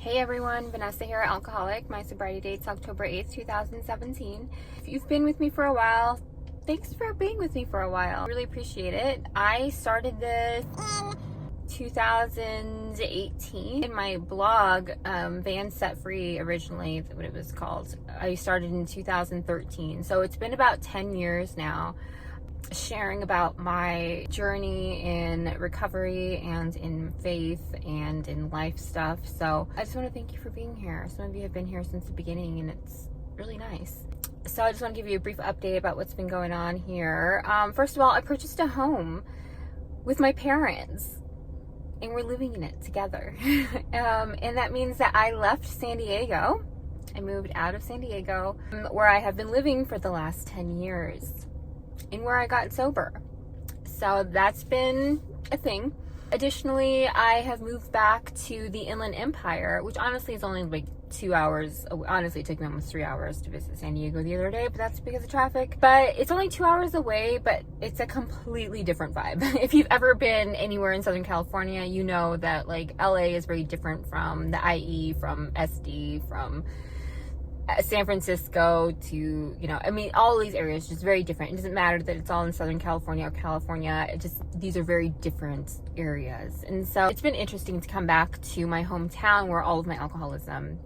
Hey everyone, Vanessa here, alcoholic. My sobriety date's October 8th, 2017. If you've been with me for a while, thanks for being with me for a while. Really appreciate it. I started this in 2018. In my blog, Van Set Free, originally, what it was called, I started in 2013. So it's been about 10 years now, sharing about my journey in recovery and in faith and in life stuff. So I just want to thank you for being here. Some of you have been here since the beginning and it's really nice. So I just want to give you a brief update about what's been going on here. First of all, I purchased a home with my parents and we're living in it together. And that means that I left San Diego. I moved out of San Diego, where I have been living for the last 10 years. And where I got sober. So that's been a thing. Additionally, I have moved back to the Inland Empire, which honestly is only like 2 hours. Honestly, it took me almost 3 hours to visit San Diego the other day, but that's because of traffic. But it's only 2 hours away, but it's a completely different vibe. If you've ever been anywhere in Southern California, you know that like LA is very different from the IE, from SD, from San Francisco to, all of these areas just very different. It doesn't matter that it's all in Southern California or California. These are very different areas. And so it's been interesting to come back to my hometown where all of my alcoholism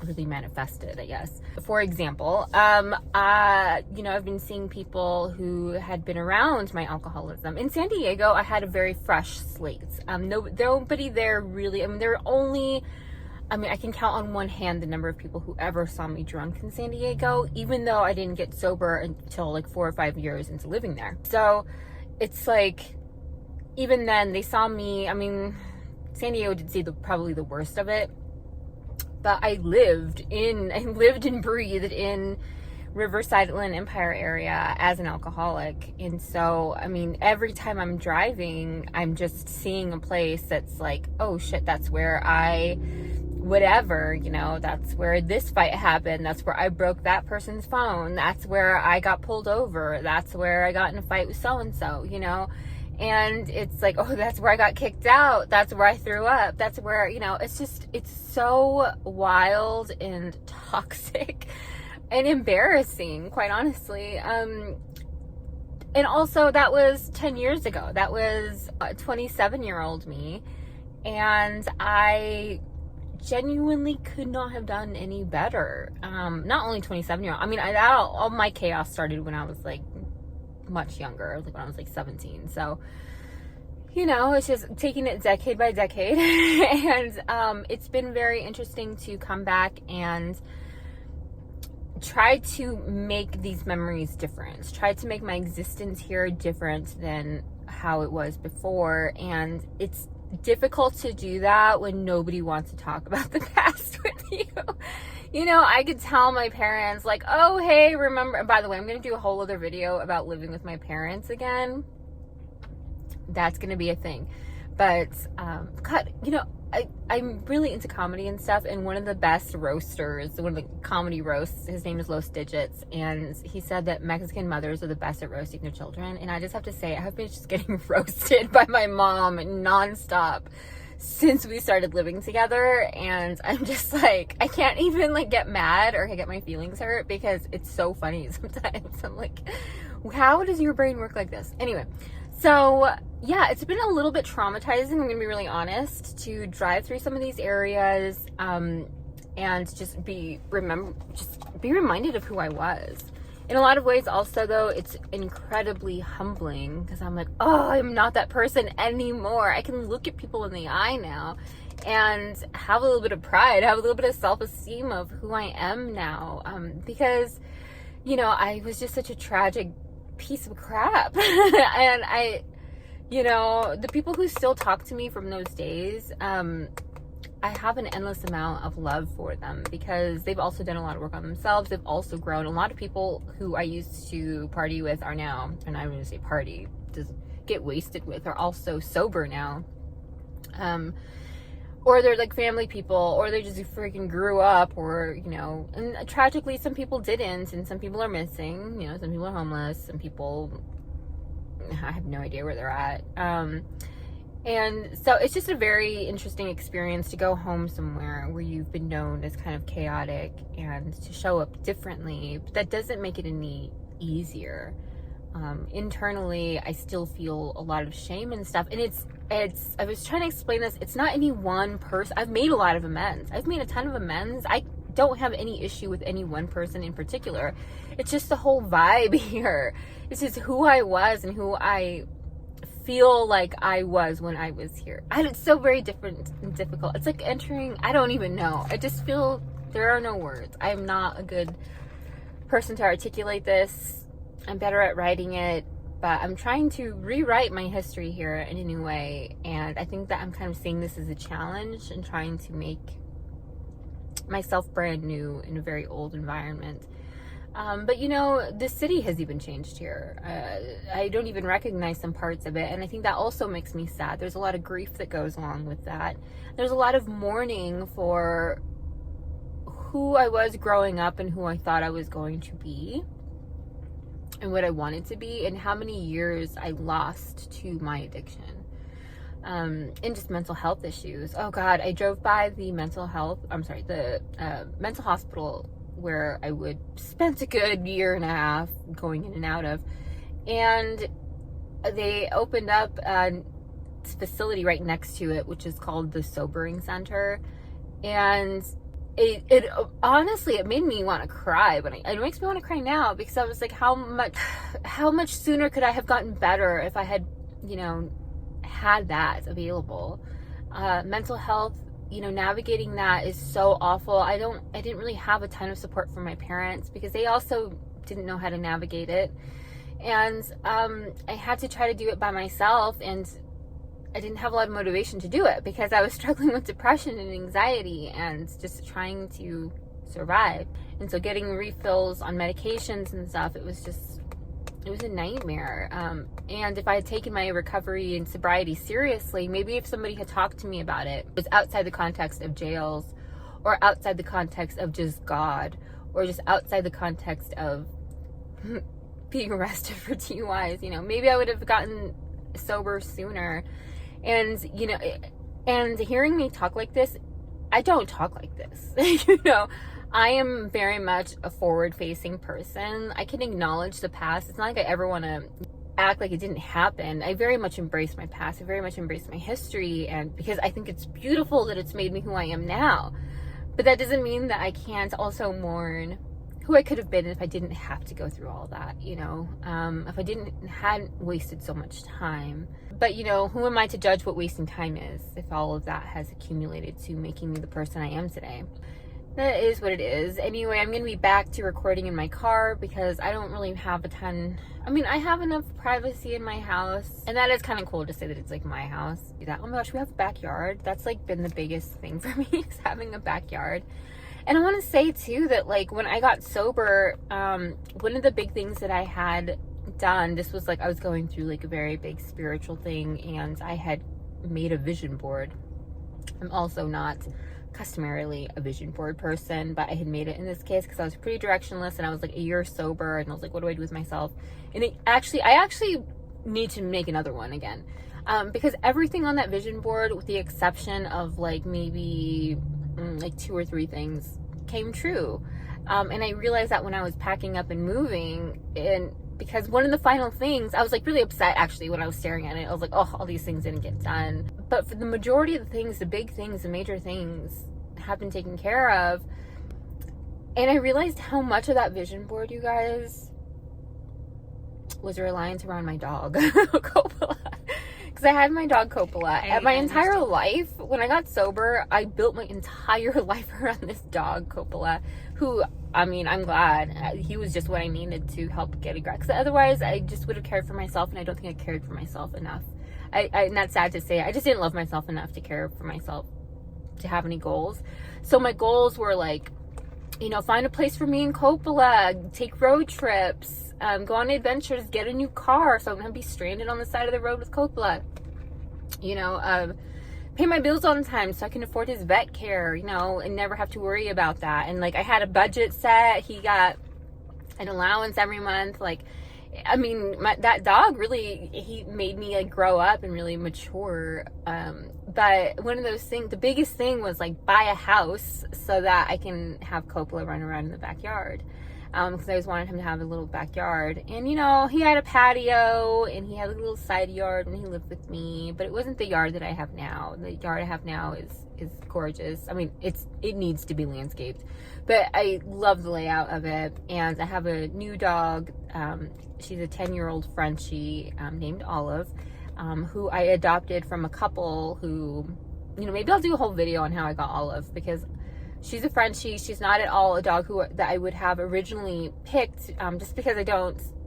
really manifested, I guess. For example, I've been seeing people who had been around my alcoholism. In San Diego, I had a very fresh slate. Nobody there really, I can count on one hand the number of people who ever saw me drunk in San Diego, even though I didn't get sober until like 4 or 5 years into living there. So it's like, even then they saw me, San Diego did see probably the worst of it, but I lived and breathed in Riverside, Inland Empire area as an alcoholic. And so, every time I'm driving, I'm just seeing a place that's like, oh shit, that's where that's where this fight happened. That's where I broke that person's phone. That's where I got pulled over. That's where I got in a fight with so-and-so, and it's like, oh, that's where I got kicked out. That's where I threw up. That's where, it's so wild and toxic and embarrassing, quite honestly. And also that was 10 years ago. That was 27-year-old me. And I genuinely could not have done any better. Not only 27-year-old. All my chaos started when I was like much younger, like when I was like 17. So, it's just taking it decade by decade. And it's been very interesting to come back and try to make these memories different. Try to make my existence here different than how it was before. And it's difficult to do that when nobody wants to talk about the past with you. I could tell my parents like, oh, hey, remember, by the way, I'm going to do a whole other video about living with my parents again. That's going to be a thing. But, I'm really into comedy and stuff, and one of the best roasters, one of the comedy roasts, his name is Los Digits, and he said that Mexican mothers are the best at roasting their children. And I just have to say, I have been just getting roasted by my mom nonstop since we started living together. And I'm just like, I can't even like get mad or get my feelings hurt because it's so funny sometimes. I'm like, how does your brain work like this? Anyway, so yeah, it's been a little bit traumatizing, I'm gonna be really honest, to drive through some of these areas and just be reminded of who I was. In a lot of ways also, though, it's incredibly humbling because I'm like, oh, I'm not that person anymore. I can look at people in the eye now and have a little bit of pride, have a little bit of self-esteem of who I am now, because I was just such a tragic piece of crap. And the people who still talk to me from those days, I have an endless amount of love for them because they've also done a lot of work on themselves. They've also grown. A lot of people who I used to party with are now, and I'm going to say party, just get wasted with, are also sober now. Or they're like family people, or they just freaking grew up, or, and tragically some people didn't, and some people are missing, some people are homeless, some people, I have no idea where they're at. And so it's just a very interesting experience to go home somewhere where you've been known as kind of chaotic and to show up differently. But that doesn't make it any easier. Internally, I still feel a lot of shame and stuff. And I was trying to explain this. It's not any one person. I've made a lot of amends. I've made a ton of amends. I don't have any issue with any one person in particular. It's just the whole vibe here. It's just who I was and who I feel like I was when I was here. And it's so very different and difficult. It's like entering, I don't even know. I just feel there are no words. I'm not a good person to articulate this. I'm better at writing it, but I'm trying to rewrite my history here in a new way. And I think that I'm kind of seeing this as a challenge and trying to make myself brand new in a very old environment. But you know, the city has even changed here. I don't even recognize some parts of it. And I think that also makes me sad. There's a lot of grief that goes along with that. There's a lot of mourning for who I was growing up and who I thought I was going to be and what I wanted to be and how many years I lost to my addiction. And just mental health issues. Oh God, I drove by the mental hospital where I would spent a good year and a half going in and out of, and they opened up a facility right next to it, which is called the Sobering Center, and it honestly, it made me want to cry, but it makes me want to cry now because I was like, how much sooner could I have gotten better if I had, you know, had that available. Mental health, you know, navigating that is so awful. I didn't really have a ton of support from my parents because they also didn't know how to navigate it. And I had to try to do it by myself, and I didn't have a lot of motivation to do it because I was struggling with depression and anxiety and just trying to survive. And so getting refills on medications and stuff, it was a nightmare. And if I had taken my recovery and sobriety seriously, maybe if somebody had talked to me about it, was outside the context of jails or outside the context of just God or just outside the context of being arrested for DUIs, you know, maybe I would have gotten sober sooner. And, you know, and hearing me talk like this, I don't talk like this, you know. I am very much a forward-facing person. I can acknowledge the past. It's not like I ever want to act like it didn't happen. I very much embrace my past. I very much embrace my history, and because I think it's beautiful that it's made me who I am now. But that doesn't mean that I can't also mourn who I could have been if I didn't have to go through all that, you know, if I hadn't wasted so much time. But, you know, who am I to judge what wasting time is if all of that has accumulated to making me the person I am today? That is what it is. Anyway, I'm going to be back to recording in my car because I don't really have a ton. I mean, I have enough privacy in my house, and that is kind of cool to say that it's like my house. Oh my gosh, we have a backyard. That's like been the biggest thing for me is having a backyard. And I want to say too that like when I got sober, one of the big things that I had done, this was like I was going through like a very big spiritual thing, and I had made a vision board. I'm also not customarily a vision board person, but I had made it in this case because I was pretty directionless and I was like a year sober, and I was like, what do I do with myself? And I actually need to make another one again, because everything on that vision board, with the exception of like maybe like 2 or 3 things, came true. And I realized that when I was packing up and moving, and because one of the final things, I was like really upset actually when I was staring at it. I was like, oh, all these things didn't get done. But for the majority of the things, the big things, the major things have been taken care of. And I realized how much of that vision board, you guys, was reliant around my dog, Coppola. Because I had my dog Coppola. And my entire life, when I got sober, I built my entire life around this dog, Coppola, who, I mean, I'm glad. He was just what I needed to help get a grab. Because otherwise, I just would have cared for myself, and I don't think I cared for myself enough. And that's sad to say. I just didn't love myself enough to care for myself, to have any goals. So my goals were like, you know, find a place for me in Coppola, take road trips, go on adventures, get a new car so I'm going to be stranded on the side of the road with Coppola. You know, pay my bills on time so I can afford his vet care, you know, and never have to worry about that. And like I had a budget set. He got an allowance every month. Like I mean, that dog really, he made me like grow up and really mature. But one of those things, the biggest thing was like buy a house so that I can have Coppola run around in the backyard. Because I always wanted him to have a little backyard. And, you know, he had a patio and he had a little side yard when he lived with me. But it wasn't the yard that I have now. The yard I have now is gorgeous. I mean, it needs to be landscaped. But I love the layout of it. And I have a new dog. She's a 10-year-old Frenchie named Olive, who I adopted from a couple who, you know, maybe I'll do a whole video on how I got Olive, because she's a Frenchie. She's not at all a dog that I would have originally picked, just because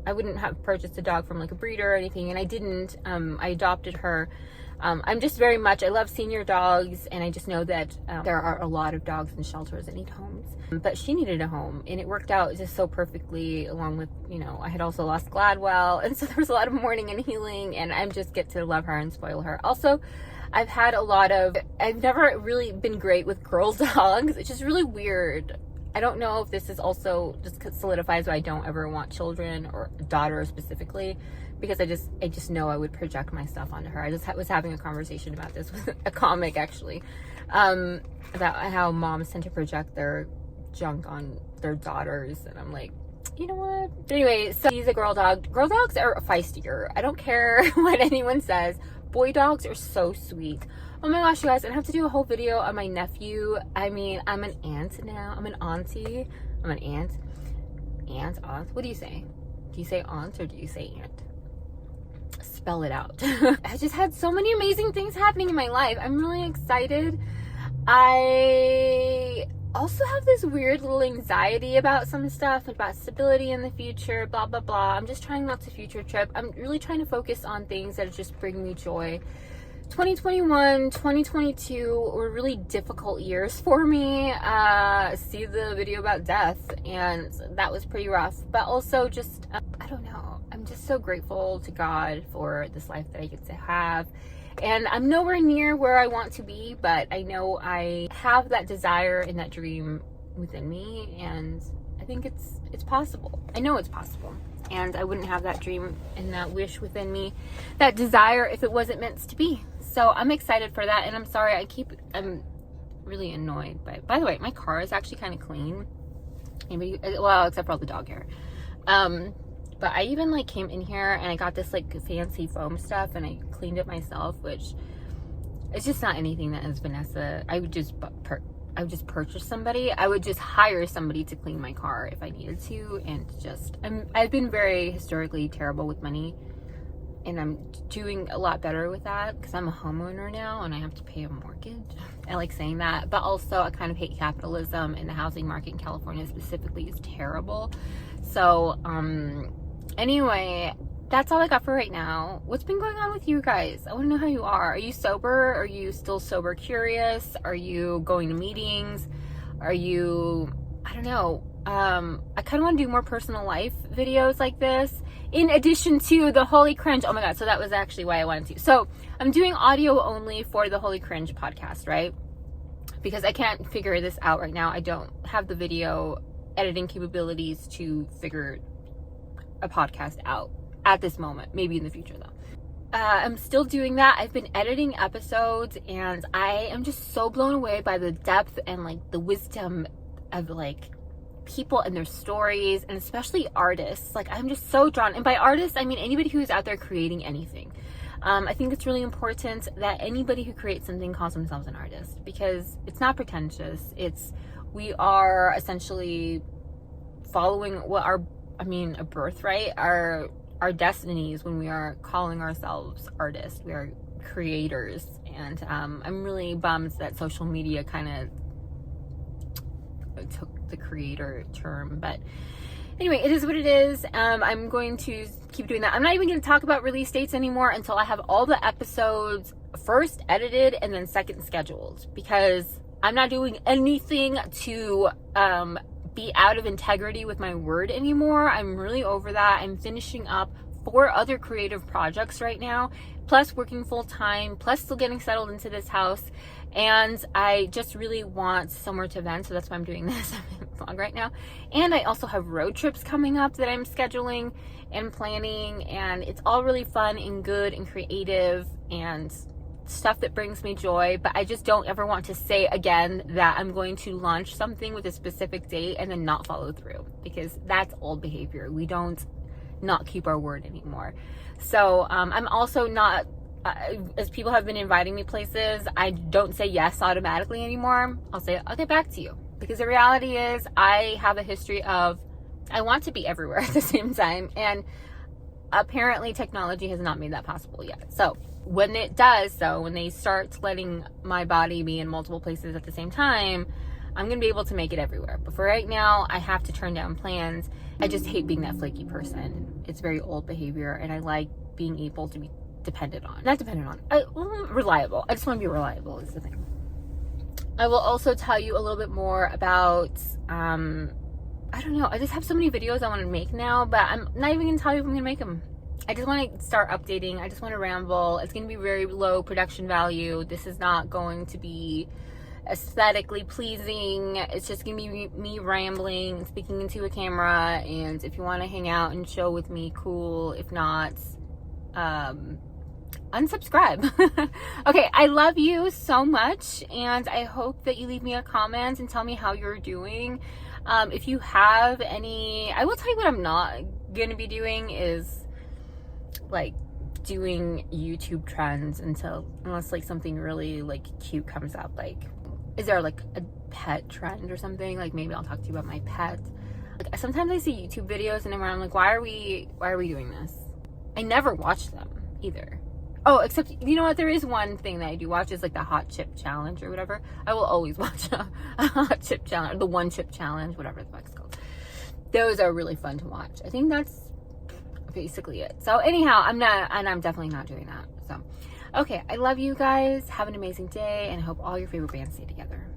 I wouldn't have purchased a dog from like a breeder or anything, and I didn't. I adopted her. I'm just very much, I love senior dogs, and I just know that there are a lot of dogs in shelters that need homes. But she needed a home, and it worked out just so perfectly, along with, you know, I had also lost Gladwell, and so there was a lot of mourning and healing, and I just get to love her and spoil her. Also, I've never really been great with girl dogs. It's just really weird. I don't know if this is also just solidifies why I don't ever want children, or a daughter specifically, because I just know I would project my stuff onto her. I just was having a conversation about this with a comic, actually, about how moms tend to project their junk on their daughters, and I'm like, you know what? But anyway, so she's a girl dog. Girl dogs are feistier. I don't care what anyone says. Boy dogs are so sweet. Oh my gosh, you guys, I have to do a whole video on my nephew. I mean, I'm an aunt now. I'm an auntie. I'm an aunt. Aunt. What do you say? Do you say aunt or do you say aunt? Spell it out. I just had so many amazing things happening in my life. I'm really excited. I also have this weird little anxiety about some stuff, about stability in the future, blah, blah, blah. I'm just trying not to future trip. I'm really trying to focus on things that just bring me joy. 2021, 2022 were really difficult years for me. See the video about death, and that was pretty rough. But also just, I don't know. I'm just so grateful to God for this life that I get to have. And I'm nowhere near where I want to be, but I know I have that desire and that dream within me, and I think it's possible. I know it's possible. And I wouldn't have that dream and that wish within me, that desire, if it wasn't meant to be. So I'm excited for that. And I'm sorry, I'm really annoyed. By the way, my car is actually kind of clean. Well, except for all the dog hair. But I even like came in here and I got this like fancy foam stuff and I cleaned it myself, which it's just not anything that is Vanessa. I would just purchase somebody. I would just hire somebody to clean my car if I needed to. And I've been very historically terrible with money, and I'm doing a lot better with that because I'm a homeowner now and I have to pay a mortgage. I like saying that, but also I kind of hate capitalism, and the housing market in California specifically is terrible. So, anyway, that's all I got for right now. What's been going on with you guys? I want to know how you are. Are you sober? Are you still sober curious? Are you going to meetings? Are you, I don't know. I kind of want to do more personal life videos like this, in addition to the Holy Cringe. Oh my God. So that was actually why I wanted to. So I'm doing audio only for the Holy Cringe podcast, right? Because I can't figure this out right now. I don't have the video editing capabilities to figure a podcast out at this moment. Maybe in the future though. I'm still doing that. I've been editing episodes, and I am just so blown away by the depth and like the wisdom of like people and their stories, and especially artists. Like, I'm just so drawn, and by artists I mean anybody who is out there creating anything. I think it's really important that anybody who creates something calls themselves an artist, because it's not pretentious. We are essentially following a birthright, our destinies when we are calling ourselves artists. We are creators, and I'm really bummed that social media kind of took the creator term, but anyway, it is what it is. I'm going to keep doing that. I'm not even going to talk about release dates anymore until I have all the episodes first edited and then second scheduled, because I'm not doing anything to be out of integrity with my word anymore. I'm really over that. I'm finishing up 4 other creative projects right now, plus working full time, plus still getting settled into this house. And I just really want somewhere to vent, so that's why I'm doing this vlog right now. And I also have road trips coming up that I'm scheduling and planning, and it's all really fun and good and creative and stuff that brings me joy. But I just don't ever want to say again that I'm going to launch something with a specific date and then not follow through, because that's old behavior. We don't not keep our word anymore. So I'm also not, as people have been inviting me places, I don't say yes automatically anymore. I'll say, I'll get back to you. Because the reality is I have a history of, I want to be everywhere at the same time. And apparently technology has not made that possible yet. So when it does, though, when they start letting my body be in multiple places at the same time, I'm going to be able to make it everywhere. But for right now, I have to turn down plans. I just hate being that flaky person. It's very old behavior, and I like being able to be reliable. I just want to be reliable is the thing. I will also tell you a little bit more about, I don't know, I just have so many videos I want to make now, but I'm not even going to tell you if I'm going to make them. I just want to start updating. I just want to ramble. It's going to be very low production value. This is not going to be aesthetically pleasing. It's just gonna be me rambling and speaking into a camera, and if you want to hang out and chill with me, cool. If not, unsubscribe. Okay, I love you so much, and I hope that you leave me a comment and tell me how you're doing. If you have any, I will tell you what I'm not gonna be doing is like doing YouTube trends unless like something really like cute comes up. Like, is there like a pet trend or something? Like, maybe I'll talk to you about my pet. Like, sometimes I see YouTube videos and I'm like, why are we doing this? I never watch them either. Oh, except, you know what? There is one thing that I do watch is like the hot chip challenge or whatever. I will always watch a hot chip challenge, or the one chip challenge, whatever the fuck it's called. Those are really fun to watch. I think that's basically it. So anyhow, I'm definitely not doing that. So okay, I love you guys. Have an amazing day, and I hope all your favorite bands stay together.